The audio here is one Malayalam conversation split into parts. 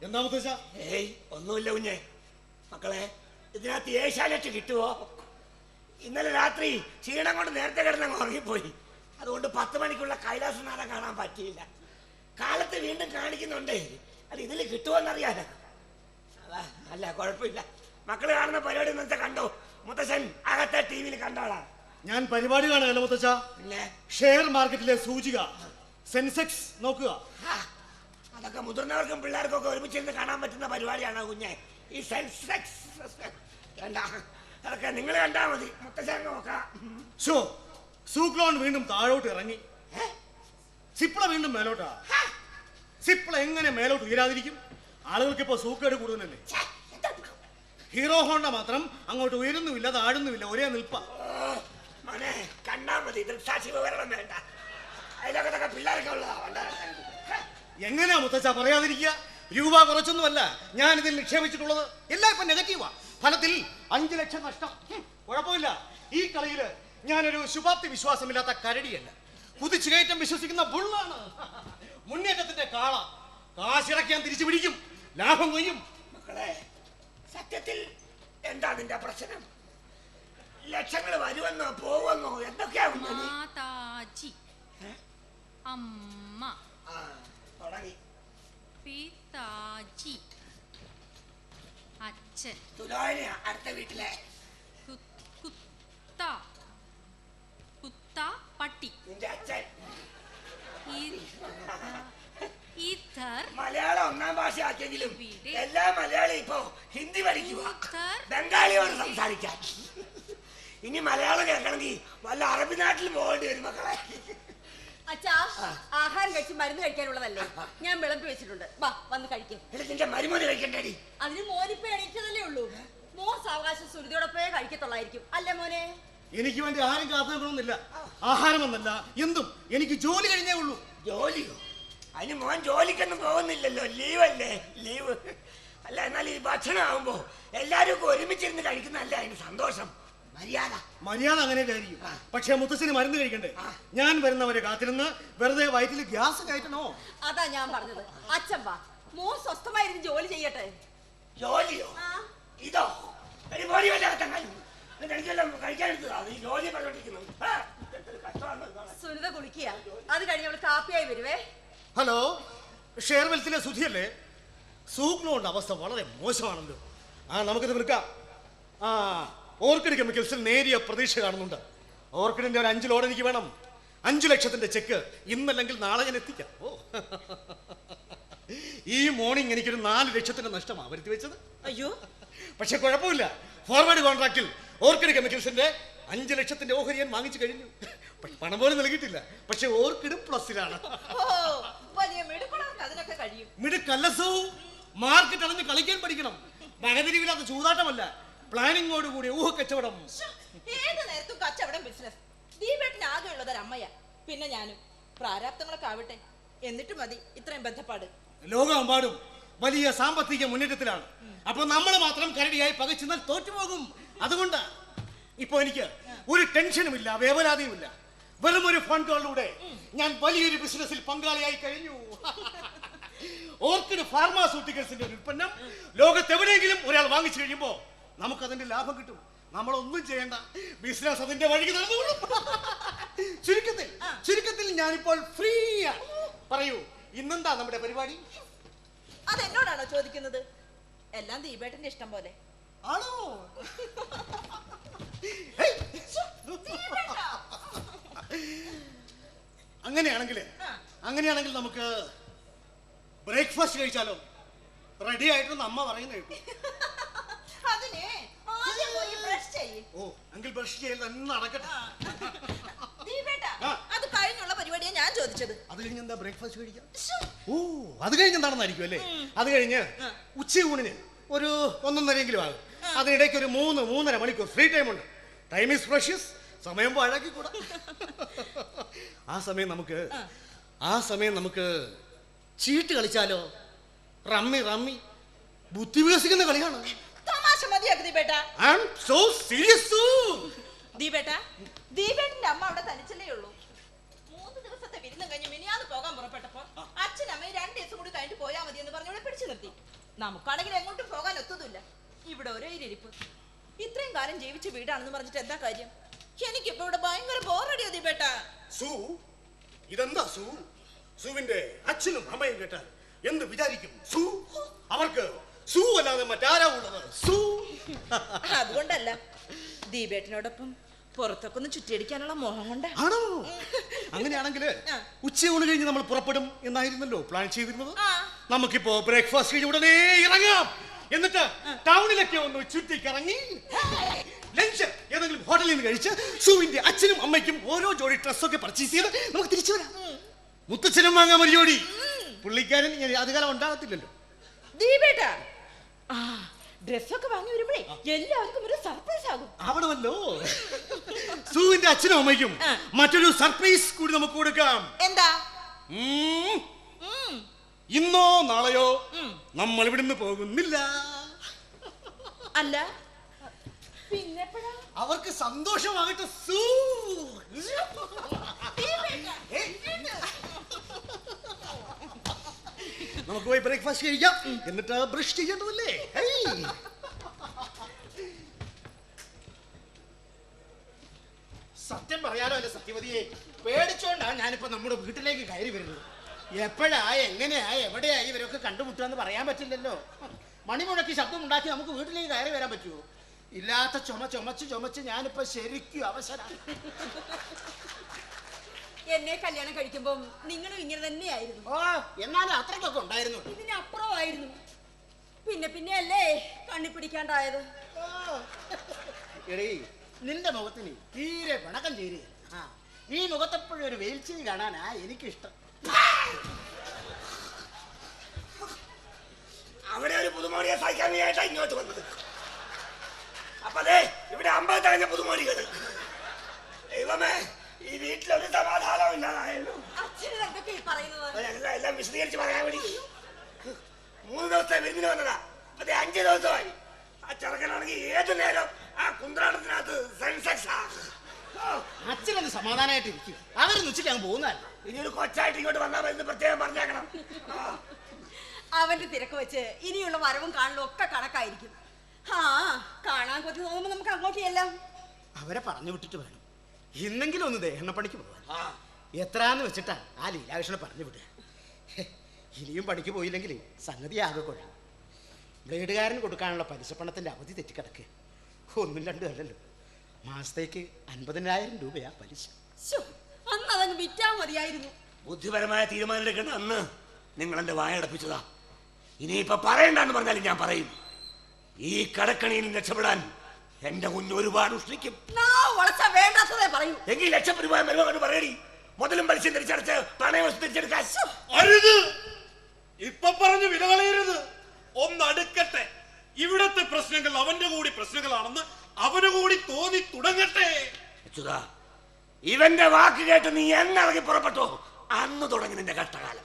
എന്താ മുത്തച്ഛ? ഏയ് ഒന്നുമില്ല കുഞ്ഞെ. മക്കളെ, ഇതിനകത്ത് ഏഷ്യാനെറ്റ് കിട്ടുവോ? ഇന്നലെ രാത്രി ക്ഷീണം കൊണ്ട് നേരത്തെ കിടന്നങ്ങ് ഉറങ്ങിപ്പോയി. അതുകൊണ്ട് 10 മണിക്കുള്ള കൈലാസനാഥം കാണാൻ പറ്റിയില്ല. കാലത്ത് വീണ്ടും കാണിക്കുന്നുണ്ട്. അത് ഇതിൽ കിട്ടുമോന്നറിയാലോ. അതാ അല്ല, കുഴപ്പമില്ല. മക്കള് കാണുന്ന പരിപാടി എന്ന് വെച്ചാൽ കണ്ടോ. മുത്തശ്ശൻ അകത്തെ TV-യിൽ കണ്ടോളാം. ഞാൻ പരിപാടി കാണുകയല്ല മുത്തച്ഛ. പിന്നെ ഷെയർ മാർക്കറ്റിലെ സൂചിക സെൻസെക്സ് നോക്കുക. അതൊക്കെ മുതിർന്നവർക്കും പിള്ളേർക്കും ഒക്കെ ഒരുമിച്ചിരുന്ന് കാണാൻ പറ്റുന്ന പരിപാടിയാണോ കുഞ്ഞെ? ഈ സെൻസെക്സ് വേണ്ട, അതൊക്കെ നിങ്ങൾ കണ്ടാ മതി. മുത്തശ്ശൻ നോക്കാം. സൂക്ലോൺ വീണ്ടും താഴോട്ട് ഇറങ്ങി. സിപ്ല വീണ്ടും മേലോട്ടാ. സിപ്ല എങ്ങനെ മേലോട്ട് ഉയരാതിരിക്കും? ആളുകൾക്ക് ഇപ്പൊ സൂക്കേട് കൂടുതലല്ലേ. ഹീറോ ഹോണ്ട മാത്രം അങ്ങോട്ട് ഉയരുന്നുമില്ല താഴുന്നുമില്ല, ഒരേ നിൽപ്പ. മോനെ കണ്ടാ മതി, ദൃക്സാക്ഷി വിവരണം വേണ്ട. അതിലൊക്കെ പിള്ളേർക്ക് ഉള്ളതാ. എങ്ങനെയാ മുത്തച്ഛ പറയാതിരിക്കുക? രൂപ കുറച്ചൊന്നുമല്ല ഞാൻ ഇതിൽ നിക്ഷേപിച്ചിട്ടുള്ളത്. എല്ലാം ഇപ്പൊ നെഗറ്റീവാ. ഫലത്തിൽ 5 ലക്ഷം നഷ്ടം. കുഴപ്പമില്ല. ഈ കളിയില് ഞാനൊരു ശുഭാപ്തി വിശ്വാസമില്ലാത്ത കരടിയല്ല. കുതിച്ചു കയറ്റം വിശ്വസിക്കുന്ന ബുള്ളാണ്. മുന്നേറ്റത്തിന്റെ കാള. കാശിറക്കാൻ തിരിച്ചു പിടിക്കും, ലാഭം കൊയ്യും. മക്കളെ, സത്യത്തിൽ എന്താ നിന്റെ പ്രശ്നം? ലക്ഷങ്ങൾ വരുമെന്നോ പോവെന്നോ എന്തൊക്കെയാ? അമ്മ, തുടങ്ങി. പിതാജി, അച്ഛൻ, തുലാഴിയാ അടുത്ത വീട്ടിലെ. കുത്ത, കുത്ത പട്ടി, നിന്റെ അച്ഛൻ. മലയാളം 1ാം ഭാഷയാക്കിയെങ്കിലും എല്ലാ മലയാളി ഇപ്പോ ഹിന്ദി പഠിക്കുക, ബംഗാളിയോട് സംസാരിക്കാൻ. ഇനി മലയാളം കേൾക്കണമെങ്കിൽ വല്ല അറബി നാട്ടിൽ പോകേണ്ടി വരും മക്കളെ. അച്ഛാ, ആഹാരം കഴിച്ച് മരുന്ന് കഴിക്കാനുള്ളതല്ലേ, ഞാൻ വിളമ്പി വെച്ചിട്ടുണ്ട്. വാ, വന്ന് കഴിക്കും. നിന്റെ മരുമോന് കഴിക്കണ്ടേടി? അതിന് മോനിപ്പോ എണീറ്റതല്ലേ ഉള്ളൂ. മോൻ സാവകാശം സുരുതിയോടൊപ്പേ കഴിക്കത്തുള്ളായിരിക്കും അല്ലേ മോനെ? എനിക്ക് വേണ്ടി ആരും കാത്തു നിൽക്കണമെന്നില്ല. ആഹാരം എന്നല്ല എന്തും എനിക്ക് ജോലി കഴിഞ്ഞേ ഉള്ളൂ. ജോലിയോ? അതിന് മോൻ ജോലിക്കൊന്നും പോകുന്നില്ലല്ലോ, ലീവല്ലേ? ലീവ് അല്ല. എന്നാൽ ഈ ഭക്ഷണം ആവുമ്പോ എല്ലാരും ഒരുമിച്ചിരുന്ന് കഴിക്കുന്നതല്ലേ അതിന് സന്തോഷം. മര്യാദ അങ്ങനെയൊക്കെ ആയിരിക്കും. പക്ഷെ മുത്തശ്ശന് മരുന്ന് കഴിക്കണ്ടേ? ഞാൻ വരുന്നവരെ കാത്തിരുന്ന് വെറുതെ വയറ്റിൽ ഗ്യാസ് കയറ്റണോ? അതാ ഞാൻ പറഞ്ഞത്. അച്ഛൻ വാ, മോൻ സ്വസ്ഥമായിരുന്നു ജോലി ചെയ്യട്ടെ. ജോലിയോ? ഇതോ സുനിത കുളിക്കുക. അത് കഴിഞ്ഞ് അവള് കാപ്പിയായി വരുവേ. Hello, share വെൽത്തിലെ സുധിയല്ലേ? സൂക്ലോണ്ട് അവസ്ഥ വളരെ മോശമാണല്ലോ. നമുക്കിത് വിൽക്കാം. ഓർക്കിഡ് കെമിക്കൽസിൽ നേരിയ പ്രതീക്ഷ കാണുന്നുണ്ട്. ഓർക്കിഡിന്റെ ഒരു 5 ലോഡ് എനിക്ക് വേണം. 5 ലക്ഷത്തിന്റെ ചെക്ക് ഇന്നല്ലെങ്കിൽ നാളെ ഞാൻ എത്തിക്കാം. ഈ മോർണിംഗ് എനിക്കൊരു 4 ലക്ഷത്തിന്റെ നഷ്ടമാണ് വരുത്തി വെച്ചത്. അയ്യോ, പക്ഷെ കുഴപ്പമില്ല. ഫോർവേഡ് കോൺട്രാക്റ്റിൽ ഓർക്കിഡ് കെമിക്കൽസിന്റെ 5 ലക്ഷത്തിന്റെ ഓഹരി ഞാൻ വാങ്ങിച്ചു കഴിഞ്ഞു. പണം പോലും നൽകിയിട്ടില്ല. പക്ഷെ ഓർക്കിഡ് പ്ലസിലാണ്. മിടുക്കല്ലസോ. മാർക്കറ്റ് അളഞ്ഞ് കളിക്കാൻ പഠിക്കണം. വകതിരിവില്ലാത്ത ചൂതാട്ടമല്ല, പ്ലാനിങ്ങോട് കൂടി ഊഹക്കച്ചവടം. ഏത് നേരത്തും കച്ചവടം ബിസിനസ്. ദീപേട്ടന് ആകെ ഉള്ളതൊരമ്മയ, പിന്നെ ഞാനും. പ്രാരാബ്ദങ്ങളൊക്കെ ആവട്ടെ, എന്നിട്ട് മതി ഇത്രയും ബന്ധപ്പാട്. ലോകമെമ്പാടും വലിയ സാമ്പത്തിക മുന്നേറ്റത്തിലാണ്. അപ്പൊ നമ്മൾ മാത്രം കരടിയായി പകച്ചെന്നാൽ തോറ്റുപോകും. അതുകൊണ്ട് ഇപ്പൊ എനിക്ക് ഒരു ടെൻഷനുമില്ല, വേവലാതിയുമില്ല. വെറും ഒരു ഫോൺ കോളിലൂടെ ഞാൻ വലിയൊരു ബിസിനസ്സിൽ പങ്കാളിയായി കഴിഞ്ഞു. ഓർക്കിഡ് ഫാർമാസ്യൂട്ടിക്കൽസിന്റെ ഒരു ഉൽപ്പന്നം ലോകത്തെവിടെയെങ്കിലും ഒരാൾ വാങ്ങിച്ചു കഴിയുമ്പോ നമുക്കതിന്റെ ലാഭം കിട്ടും. നമ്മളൊന്നും ചെയ്യണ്ട, ബിസിനസ് അതിന്റെ വഴിക്ക് നടന്നുകൊള്ളും. ചുരുക്കത്തിൽ ഞാനിപ്പോൾ ഫ്രീ ആണ്. പറയൂ, ഇന്നെന്താ നമ്മുടെ പരിപാടി? അതെന്നോടാണോ ചോദിക്കുന്നത്? എല്ലാം ദീപേട്ടന്റെ ഇഷ്ടം പോലെ ആണോ? അങ്ങനെയാണെങ്കിൽ നമുക്ക് ബ്രേക്ക്ഫാസ്റ്റ് കഴിച്ചാലോ? റെഡി ആയിട്ടൊന്ന് അമ്മ പറയുന്ന കേട്ടു. ഓ, അങ്കിൾ ബ്രഷ് ചെയ്യൽ തന്നെ നടക്കട്ടെ. അത് കഴിഞ്ഞുള്ള പരിപാടിയാണ് ഞാൻ ചോദിച്ചത്. അത് കഴിഞ്ഞ് എന്താ ബ്രേക്ക്ഫാസ്റ്റ് കഴിക്കാം? ഓ, അത് കഴിഞ്ഞെന്താണെന്നായിരിക്കും അല്ലേ? അത് കഴിഞ്ഞ് ഉച്ചയൂണിന് ഒരു 1:30 ആകും. അതിനിടയ്ക്ക് ഒരു 3-3.5 മണിക്കൂർ ഫ്രീ ടൈം ഉണ്ട്. Time is precious. സമയം പാഴാക്കിക്കൂടാ. ആ സമയം നമുക്ക് ചീട്ട് കളിച്ചാലോ? റമ്മി ബുദ്ധി വികസിക്കുന്ന കളിയാണ്. തമാശ മതിയാക്ക് ദീപേട്ട. I am so serious. ദീപേട്ടന്റെ അമ്മ അവിടെ തനിച്ചല്ലേ ഉള്ളൂ. 3 ദിവസത്തെ വിരുന്നും കഴിഞ്ഞ് മിനിയാന്ന് പോകാൻ പുറപ്പെട്ടപ്പോ അച്ഛനമ്മയും 2 ദിവസം കൂടി കഴിഞ്ഞിട്ട് പോയാൽ മതി എന്ന് പറഞ്ഞ് ഇവിടെ പിടിച്ചു നിർത്തി. നമുക്കാണെങ്കിൽ എങ്ങോട്ടും പോകാൻ ഒത്തതുമില്ല. ഇവിടെ ഒരേ ഇരിപ്പ്. ഇത്രയും കാലം ജീവിച്ച വീടാണെന്ന് പറഞ്ഞിട്ട് എന്താ കാര്യം? എനിക്കിപ്പോ ഇവിടെ ഭയങ്കര ബോറടിയാ ദീപേട്ടാ. സൂ, ഇതെന്താ സൂ? സൂവിന്റെ അച്ഛനും അമ്മയും കേട്ടാൽ എന്ത് വിചാരിക്കും? സൂ, അവർക്ക് സൂ അല്ലാതെ മറ്റാരാ ഉള്ളത്? സൂ. അതുകൊണ്ടല്ല, ദീപേട്ടനോടൊപ്പം പുറത്തൊക്കെ ഒന്ന് ചുറ്റിയടിക്കാനുള്ള മോഹം കൊണ്ട്. ആണോ? അങ്ങനെയാണെങ്കിൽ ഉച്ചയൂണ് കഴിഞ്ഞ് നമ്മൾ പുറപ്പെടും എന്നായിരുന്നല്ലോ പ്ലാൻ ചെയ്തിരുന്നത്. നമുക്കിപ്പോ ബ്രേക്ക്ഫാസ്റ്റ് കഴിഞ്ഞ് ഉടനെ ഇറങ്ങാം. എന്നിട്ട് ടൗണിലൊക്കെ ഒന്ന് ചുറ്റിക്കിറങ്ങി ലഞ്ച് ഏതെങ്കിലും ഹോട്ടലിൽ നിന്ന് കഴിച്ച് സൂവിന്റെ അച്ഛനും അമ്മയ്ക്കും ഓരോ ജോഡി ഡ്രസ്സൊക്കെ പർച്ചേസ് ചെയ്ത് നമുക്ക് തിരിച്ചു വരാം. മുത്തച്ഛനും വാങ്ങാൻ ഒരു ജോഡി. പുള്ളിക്കാരൻ അധികാലം ഉണ്ടാകത്തില്ലല്ലോ. ദീപേട്ടാ, ഡ്രസ്സൊക്കെ വാങ്ങി വരുമ്പോഴേ എല്ലാവർക്കും ഒരു സർപ്രൈസ് ആകും. ആവണമല്ലോ. സൂവിന്റെ അച്ഛനും അമ്മയ്ക്കും മറ്റൊരു സർപ്രൈസ് കൂടി നമുക്ക് കൊടുക്കാം. എന്താ? ഇന്നോ നാളെയോ നമ്മൾ ഇവിടുന്ന് പോകുന്നില്ല. അല്ല പിന്നെപ്പോഴാ? അവർക്ക് സന്തോഷമാകട്ടെ. സൂ, നമുക്ക് പോയി ബ്രേക്ക്ഫാസ്റ്റ് കഴിക്കാം. എന്നിട്ട് ബ്രഷ് ചെയ്യേണ്ടതല്ലേ? സത്യം പറയാലോ അല്ലെ സത്യവതിയെ, പേടിച്ചോണ്ടാണ് ഞാനിപ്പോ നമ്മുടെ വീട്ടിലേക്ക് കയറി വരുന്നത്. എപ്പോഴാ എങ്ങനെയാ എവിടെയാ ഇവരൊക്കെ കണ്ടുമുട്ടാന്ന് പറയാൻ പറ്റില്ലല്ലോ. മണിമുഴക്കി ശബ്ദം ഉണ്ടാക്കി നമുക്ക് വീട്ടിലേക്ക് കയറി വരാൻ പറ്റുമോ? ഇല്ലാത്ത ചുമച്ച് ഞാനിപ്പോ ശരിക്കും അവസരം. എന്നെ കല്യാണം കഴിക്കുമ്പോ നിങ്ങളും ഇങ്ങനെ തന്നെയായിരുന്നു. ഓ, എന്നാലും അത്രയ്ക്കൊക്കെ ഉണ്ടായിരുന്നു. ഇതിനപ്പുറമായിരുന്നു. പിന്നെ അല്ലേ കണ്ണി പിടിക്കാണ്ടായത്. എടീ, നിന്റെ മുഖത്തിന് തീരെ പിണക്കം ചേരുക. ഈ മുഖത്തെപ്പോഴും ഒരു വെയിൽച്ചിരി കാണാനാ എനിക്കിഷ്ടം. അവിടെ ഒരു പുതുമോടിയെ സഹിക്കാൻ വേണ്ടിയിട്ടാ ഇങ്ങോട്ട് വന്നത്. അപ്പൊ അതെ ഇവിടെ 50 തകഞ്ഞ പുതുമോടികൾ. ദൈവമേ, ഈ വീട്ടിലൊരു സമാധാനം ഇല്ലാതായല്ലോ. അച്ഛൻ എന്തൊക്കെ ഈ പറയുന്നത്? എല്ലാം വിശദീകരിച്ച് പറയാൻ വേണ്ടി 3 ദിവസത്തെ വിരുന്നിന് വന്നതാ. അതെ 5 ദിവസമായി. ആ ചെറുക്കനാണെങ്കിൽ ഏത് നേരം ആ കുന്ത്രാടത്തിനകത്ത് സെൻസെക്സാ. അച്ഛനത് സമാധാനമായിട്ട് ഇരിക്കും. അവരൊന്ന് ഉച്ചയ്ക്ക് അങ്ങ് പോകുന്നതല്ല. ഇനി ഒരു കൊച്ചായിട്ട് ഇങ്ങോട്ട് വന്നാൽ മതി, പ്രത്യേകം പറഞ്ഞേക്കണം. അവന്റെ തിരക്ക് വെച്ച് ഇനിയുള്ള വരവും കാണലും ഒക്കെ കണക്കായിരിക്കും. കാണാൻ കൊതി തോന്നുമ്പോ നമുക്ക് അങ്ങോട്ട് ചെല്ലാം. അവരെ പറഞ്ഞു വിട്ടിട്ട് വേണം ഇന്നെങ്കിലും ഒന്ന് ദേഹണ്ണപ്പണിക്ക് പോകാൻ. എത്രാന്ന് വെച്ചിട്ടാ ആ ലീലാകൃഷ്ണനെ പറഞ്ഞു വിടുക. ഇനിയും പണിക്ക് പോയില്ലെങ്കിൽ സംഗതി ആകെ കൊള്ളാം. ബ്ലേഡുകാരന് കൊടുക്കാനുള്ള പലിശപ്പണത്തിന്റെ അവധി തെറ്റിക്കിടക്കുക. 1 2 അല്ലല്ലോ, മാസത്തേക്ക് 50,000 രൂപയാ പലിശ. അന്ന് അതങ്ങ് വിറ്റാ മതിയായിരുന്നു. ബുദ്ധിപരമായ തീരുമാനം എടുക്കേണ്ട അന്ന് നിങ്ങൾ എന്റെ വായടപ്പിച്ചതാ. ഇനിയിപ്പൊ പറയണ്ടെന്ന് പറഞ്ഞാലും ഞാൻ പറയും. ഈ കടക്കണിയിൽ രക്ഷപ്പെടാൻ എന്റെ കുഞ്ഞ് ഒരുപാട് ഉഷ്ണിക്കും. വേണ്ടാത്തതേ പറയൂ. എങ്കിൽ ലക്ഷപ്രൂപ മരുമകന് പറയടി. മുതലും പലിശ തിരിച്ചടച്ച് പണയം തിരിച്ചെടുക്കാൻ. അരുത്, ഇപ്പൊ പറഞ്ഞു വില കളയരുത്. ഒന്നടുക്കട്ടെ. ഇവിടത്തെ പ്രശ്നങ്ങൾ അവന്റെ കൂടി പ്രശ്നങ്ങളാണെന്ന് അവന് കൂടി തോന്നി തുടങ്ങട്ടെ. ഇവന്റെ വാക്ക് കേട്ട് നീ എന്നിറങ്ങി പുറപ്പെട്ടോ അന്ന് തുടങ്ങി നിന്റെ കഷ്ടകാലം.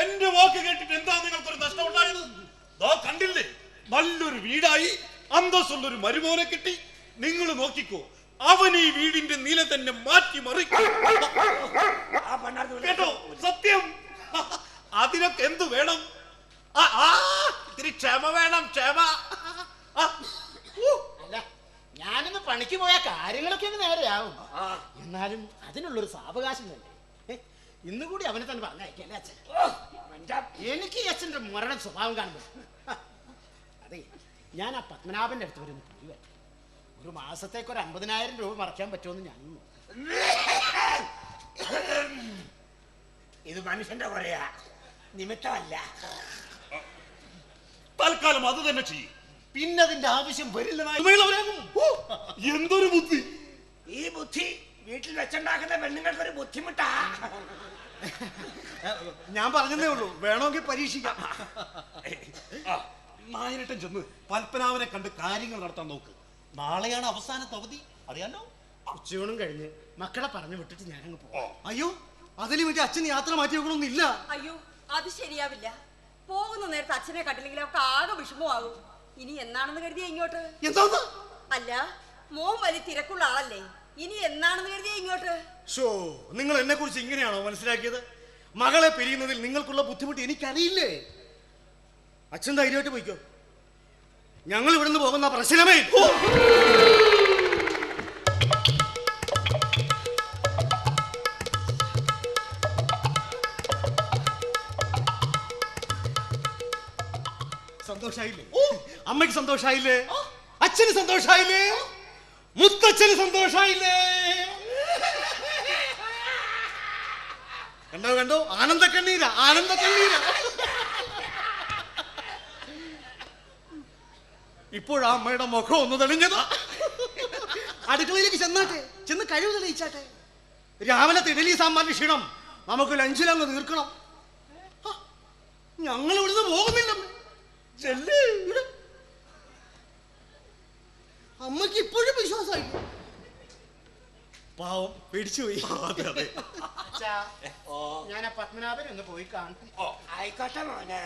എന്റെ വാക്ക് കേട്ടിട്ട് എന്താ നിങ്ങൾക്കൊരു നഷ്ടം ഉണ്ടായത്? കണ്ടില്ലേ, നല്ലൊരു വീടായി അന്തസ്സുള്ളൊരു മരുമോനെ കിട്ടി. നിങ്ങൾ നോക്കിക്കോ, അവൻ ഈ വീടിന്റെ നില തന്നെ മാറ്റി മറിക്കും. കേട്ടോ, സത്യം. അതിനൊക്കെ എന്ത് വേണം? ഇത്തിരി ക്ഷമ വേണം, ക്ഷമ. അല്ല, ഞാനിന്ന് പണിക്ക് പോയ കാര്യങ്ങളൊക്കെ അങ്ങ് നേരെയാവും. എന്നാലും അതിനുള്ളൊരു സാവകാശം തന്നെ. ഇന്നുകൂടി അവനെ തന്നെ പറഞ്ഞയക്കല്ലേ അച്ഛൻ. എനിക്ക് ഈ അച്ഛൻ്റെ മരണ സ്വഭാവം കാണുമ്പോൾ അതെ, ഞാൻ ആ പത്മനാഭന്റെ അടുത്ത് വരെ ഒന്ന് പോയി വരാം. ഒരു മാസത്തേക്ക് ഒരു 50,000 രൂപ മറയ്ക്കാൻ പറ്റുമെന്ന് ഞാൻ ഇത് മനുഷ്യന്റെ പറയാ, നിമിത്തമല്ല. തൽക്കാലം അത് തന്നെ ചെയ്യും. പിന്നെ അതിന്റെ ആവശ്യം വരില്ല. എന്തൊരു ബുദ്ധി! ഈ ബുദ്ധി വീട്ടിൽ വെച്ചുണ്ടാക്കുന്ന പെണ്ണുങ്ങൾക്കൊരു ബുദ്ധിമുട്ടാ. ഞാൻ പറഞ്ഞതേ ഉള്ളൂ, വേണമെങ്കിൽ പരീക്ഷിക്കാം. നായനട്ടൻ ചെന്ന് പത്മനാഭനെ കണ്ട് കാര്യങ്ങൾ നടത്താൻ നോക്ക്. നാളെയാണ് അവസാനത്തെ അവധി, അറിയാലോ. ഉച്ചയൂണും കഴിഞ്ഞ് മക്കളെ പറഞ്ഞു വിട്ടിട്ട് ഞാനങ്ങ് പോവാം. അയ്യോ, അതിന് വേണ്ടി അച്ഛൻ യാത്ര മാറ്റി വെക്കണമെന്നില്ല. അയ്യോ, അത് ശരിയാവില്ല. പോകുന്ന നേരത്തെ അച്ഛനെ കണ്ടില്ലെങ്കിൽ അവർക്ക് ആകെ വിഷമമാകും. ഇനി എന്നാണെന്ന് കരുതിയ ഇങ്ങോട്ട്? എന്താ? അല്ല, മോൻ വലിയ തിരക്കുള്ള ആളല്ലേ, ഇനി എന്നാണെന്ന് കരുതിയ ഇങ്ങോട്ട്? ഷോ, നിങ്ങൾ എന്നെ കുറിച്ച് ഇങ്ങനെയാണോ മനസ്സിലാക്കിയത്? മകളെ പിരിയുന്നതിൽ നിങ്ങൾക്കുള്ള ബുദ്ധിമുട്ട് എനിക്കറിയില്ലേ? അച്ഛൻ ധൈര്യമായിട്ട് പോയിക്കോ. ഞങ്ങൾ ഇവിടുന്ന് പോകുന്ന പ്രശ്നമേ. സന്തോഷായില്ലേ? അമ്മയ്ക്ക് സന്തോഷായില്ലേ? അച്ഛന് സന്തോഷായില്ലേ? മുത്തച്ഛന് സന്തോഷായില്ലേ? കണ്ടോ കണ്ടോ, ആനന്ദ കണ്ണീര, ആനന്ദ കണ്ണീര. ഇപ്പോഴാ അമ്മയുടെ മുഖം ഒന്ന് തെളിഞ്ഞതാ. അടുക്കളയിലേക്ക് ചെന്നാട്ടെ, ചെന്ന് കഴിവ് തെളിയിച്ചാട്ടെ. രാവിലത്തെ ഇഡലി സാമ്പാറിന്റെ ക്ഷീണം നമുക്ക് ലഞ്ചിലങ്ങ് തീർക്കണം. ഞങ്ങൾ ഇവിടുന്ന് പോകുന്നില്ല. അമ്മയ്ക്ക് ഇപ്പോഴും വിശ്വാസമായി. പാവം പേടിച്ചുപോയി. ഞാൻ ആ പത്മനാഭനെ ഒന്ന് പോയി കാണട്ടെ. ആയിക്കോട്ടെ മോനെ.